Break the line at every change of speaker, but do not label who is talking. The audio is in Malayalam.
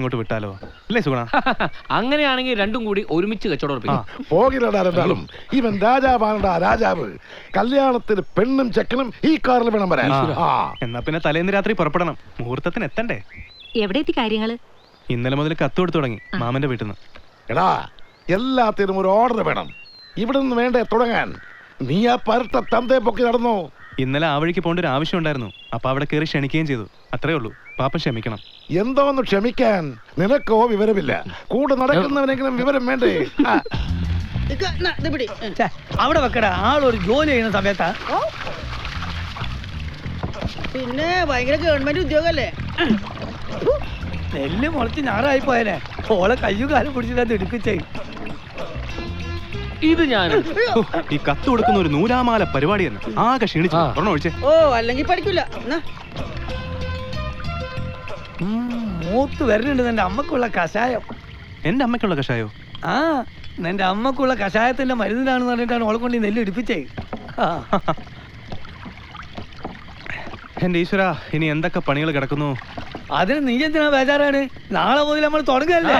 അങ്ങോട്ട് വിട്ടാലോ അല്ലേ സുഗുണ?
അങ്ങനെയാണെങ്കിൽ രണ്ടും കൂടി ഒരുമിച്ച് കച്ചവടം ഉറപ്പിക്കാം.
പോകില്ലടാ രണ്ടാളും. ഇവൻ രാജാവാണടാ രാജാവ്. കല്യാണത്തിന് പെണ്ണും ചെക്കനും ഈ കാറിൽ വേണം വരാൻ.
എന്നാ പിന്നെ തലേന്ന് രാത്രി പുറപ്പെടണം, മുഹൂർത്തത്തിന് എത്തണ്ടേ?
എവിടെ എത്തി കാര്യങ്ങള്?
ഇന്നലെ മുതൽ കത്ത് കൊടുത്തു തുടങ്ങി മാമന്റെ വീട്ടിൽ നിന്ന്.
എടാ എല്ലാത്തിനും ഒരു ഓർഡർ വേണം. ഇവിടെ നിന്ന് വേണ്ടേ തുടങ്ങാൻ? നീ ആ പരട്ട തന്തയെ പൊക്കി നടന്നോ?
ഇന്നലെ ആ വഴിക്ക് പോകേണ്ട ഒരു ആവശ്യം ഉണ്ടായിരുന്നു. അപ്പൊ അവിടെ കയറി ക്ഷണിക്കുകയും ചെയ്തു. അത്രേ ഉള്ളൂ. പാപ്പൻ ക്ഷമിക്കണം.
എന്തോന്ന് ക്ഷമിക്കാൻ? നിനക്കോ വിവരമില്ല. കൂടെ നടക്കുന്നവനെങ്കിലും വിവരം വേണ്ടേ?
അവിടെ വെക്കടാ. ആളൊരു ജോലി ചെയ്യുന്ന സമയത്താ.
പിന്നെ ഭയങ്കര ഗവൺമെന്റ് ഉദ്യോഗല്ലേ?
നെല്ല് മുളച്ച് ഞാറായി പോയനെ. ഓളെ കയ്യും കാലം പിടിച്ചിട്ട് എടുക്കിച്ചേ.
ഇത് ഞാൻ
ഈ കത്ത് കൊടുക്കുന്ന ഒരു നൂലാമാല പരിപാടി തന്നെ. ആകെ ക്ഷീണിച്ചു. ഒഴിച്ചേ.
ഓ അല്ലെങ്കിൽ പഠിക്കൂല.
മൂത്ത് വരുന്നുണ്ട് നിന്റെ അമ്മക്കുള്ള കഷായം.
എന്റെ അമ്മയ്ക്കുള്ള കഷായോ?
ആ, നിന്റെ അമ്മക്കുള്ള കഷായത്തിന്റെ മരുന്നിനാണെന്ന് പറഞ്ഞിട്ടാണ് ഓളെ കൊണ്ട് ഈ നെല്ല് ഇടിപ്പിച്ചേ.
എന്റെ ഈശ്വര, ഇനി എന്തൊക്കെ പണികൾ കിടക്കുന്നു.
അതിന് നീ എന്തിനാ ബേജാറാണ്? നാളെ മുതൽ നമ്മൾ തുടങ്ങല്ലേ.